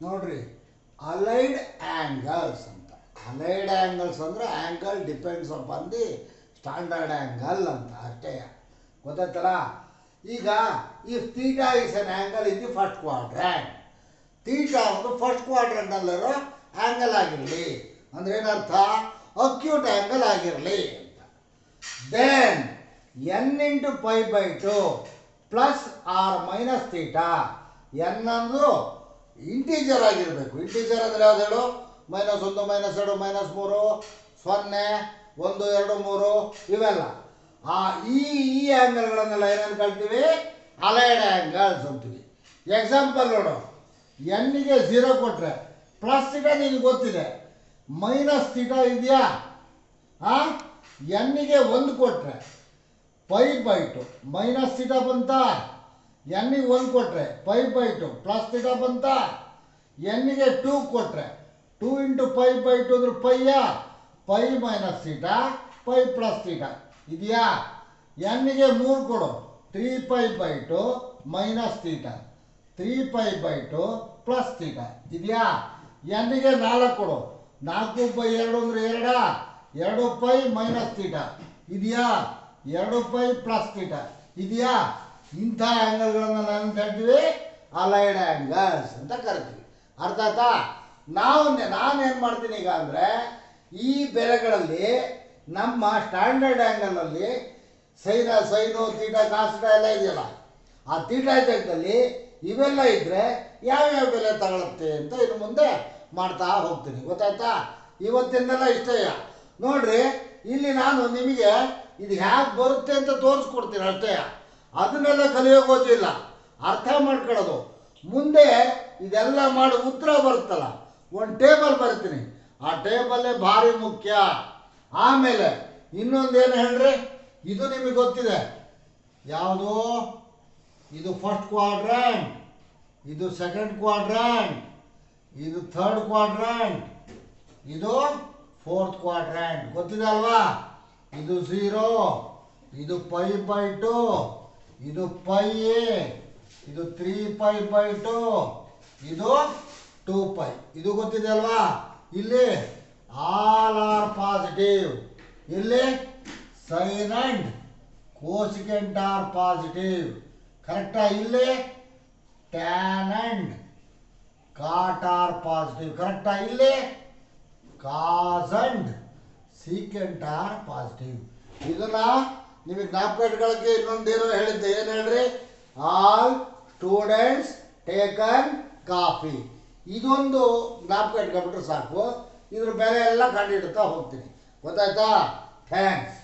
ನೋಡ್ರಿ allied angles ಅಂತ. Allied angles ಅಂದರೆ angle depends upon the standard angle ಅಂತ ಅಷ್ಟೇ. ಗೊತ್ತಾಯ್ತಲ್ಲ? ಈಗ if theta is an angle in the first quadrant, theta ಒಂದು ಫಸ್ಟ್ ಕ್ವಾಡ್ರೆಂಟಲ್ಲಿರೋ ಆ್ಯಂಗಲ್ ಆಗಿರಲಿ ಅಂದರೆ ಏನರ್ಥ? ಅಕ್ಯೂಟ್ ಆ್ಯಂಗಲ್ ಆಗಿರಲಿ ಅಂತ. Then n into pi by two plus or minus theta, n ಅಂದು ಇಂಟೀಜರ್ ಆಗಿರಬೇಕು. ಇಂಟೀಜರ್ ಅಂದರೆ ಯಾವ್ದು ಹೇಳು? -1 -2 -3 -0 1 2 3 ಇವೆಲ್ಲ. ಈ ಆ್ಯಂಗಲ್ಗಳನ್ನೆಲ್ಲ ಏನೇನು ಕಳ್ತೀವಿ? ಅಲೈಡ್ ಆ್ಯಂಗಲ್ಸ್ ಅಂತೀವಿ. ಎಕ್ಸಾಂಪಲ್ ನೋಡು, ಎನ್ನಿಗೆ 0 ಕೊಟ್ಟರೆ ಪ್ಲಸ್ ಥೀಟಾ ನಿನಗೆ ಗೊತ್ತಿದೆ, ಮೈನಸ್ ಥೀಟಾ ಇದೆಯಾ? ಎನ್ನಿಗೆ 1 ಕೊಟ್ಟರೆ pi by two minus theta ಬಂತ, ಎನ್ನಿಗೆ 1 ಕೊಟ್ಟರೆ pi by two plus theta ಬಂತ, ಎನ್ನಿಗೆ 2 ಕೊಟ್ಟರೆ 2 ಇಂಟು ಪೈ ಬೈ ಟು ಅಂದ್ರೆ ಪೈಯ, pi minus theta pi plus theta ಇದೆಯಾ? ಎನ್ನಿಗೆ 3 ಕೊಡು, 3 pi by two minus theta 3 pi by two plus theta ಇದೆಯಾ? ಎನ್ನಿಗೆ 4 ಕೊಡು, 4 ಬೈ 2 ಅಂದರೆ 2 ಪೈ ಮೈನಸ್ ಥೀಟಾ ಇದೆಯಾ? 2 ಪೈ ಪ್ಲಸ್ ಥೀಟಾ ಇದೆಯಾ? ಇಂಥ ಆ್ಯಂಗಲ್ಗಳನ್ನು ನಾನು ಹೇಳ್ತೀವಿ ಅಲೈಡ್ ಆ್ಯಂಗಲ್ಸ್ ಅಂತ ಕರಿತೀವಿ. ಅರ್ಥ ಆಯ್ತಾ? ನಾನೇನು ಮಾಡ್ತೀನಿ ಈಗ ಅಂದರೆ, ಈ ಬೆಲೆಗಳಲ್ಲಿ ನಮ್ಮ ಸ್ಟ್ಯಾಂಡರ್ಡ್ ಆ್ಯಂಗಲಲ್ಲಿ ಸೈನು ಥೀಟಾ ಕಾಸ್ ಥೀಟಾ ಎಲ್ಲ ಇದೆಯಲ್ಲ, ಆ ಥೀಟಾ ಜಾಗದಲ್ಲಿ ಇವೆಲ್ಲ ಇದ್ದರೆ ಯಾವ್ಯಾವ ಬೆಲೆ ತಗೊಳುತ್ತೆ ಅಂತ ಇನ್ನು ಮುಂದೆ ಮಾಡ್ತಾ ಹೋಗ್ತೀನಿ. ಗೊತ್ತಾಯ್ತಾ? ಇವತ್ತಿಂದೆಲ್ಲ ಇಷ್ಟೇ. ನೋಡ್ರಿ, ಇಲ್ಲಿ ನಾನು ನಿಮಗೆ ಇದು ಹೇಗೆ ಬರುತ್ತೆ ಅಂತ ತೋರಿಸ್ಕೊಡ್ತೀನಿ ಅಷ್ಟೇ. ಅದನ್ನೆಲ್ಲ ಕಲಿಯೋಕೆ ಹೋಗಿಲ್ಲ, ಅರ್ಥ ಮಾಡ್ಕೊಳ್ಳೋದು. ಮುಂದೆ ಇದೆಲ್ಲ ಮಾಡಿ ಉತ್ತರ ಬರುತ್ತಲ್ಲ, ಒಂದು ಟೇಬಲ್ ಬರ್ತೀನಿ, ಆ ಟೇಬಲ್ಲೇ ಭಾರಿ ಮುಖ್ಯ. ಆಮೇಲೆ ಇನ್ನೊಂದೇನು ಹೇಳ್ರಿ, ಇದು ನಿಮಗೆ ಗೊತ್ತಿದೆ ಯಾವುದು? ಇದು ಫಸ್ಟ್ ಕ್ವಾಡ್ರ್ಯಾಂಟ್, ಇದು ಸೆಕೆಂಡ್ ಕ್ವಾಡ್ರ್ಯಾಂಟ್, ಇದು ಥರ್ಡ್ ಕ್ವಾಡ್ರ್ಯಾಂಟ್, ಇದು ಫೋರ್ತ್ ಕ್ವಾಡ್ರ್ಯಾಂಟ್. ಗೊತ್ತಿದೆ ಅಲ್ವಾ? ಇದು 0, ಇದು ಪೈ ಬೈ ಟು, ಇದು ಪೈ ಎ, ಇದು 3 ಪೈ ಬೈ ಟು, ಇದು 2 ಪೈ. ಇದು ಗೊತ್ತಿದೆ ಅಲ್ವಾ? ಇಲ್ಲಿ ಆಲ್ ಆರ್ ಪಾಸಿಟಿವ್, ಇಲ್ಲಿ sine and cosecant are positive. ಕರೆಕ್ಟಾ? ಇಲ್ಲಿ tan and cot are positive. ಕರೆಕ್ಟಾ? ಇಲ್ಲಿ cos and secant are positive. ಇದನ್ನ ನಿಮಗೆ ಜ್ಞಾಪಕ ಇಟ್ಕೊಳ್ಳೋಕ್ಕೆ ಇನ್ನೊಂದೇನೋ ಹೇಳಿದ್ದೆ. ಏನು ಹೇಳ್ರಿ? All students taken coffee. ಇದೊಂದು ಜ್ಞಾಪಕ ಇಟ್ಕೊಂಡ್ಬಿಟ್ರೆ ಸಾಕು. ಇದ್ರ ಬೆಲೆ ಎಲ್ಲ ಕಂಡುಹಿಡ್ತಾ ಹೋಗ್ತೀನಿ. ಗೊತ್ತಾಯ್ತಾ? ಥ್ಯಾಂಕ್ಸ್.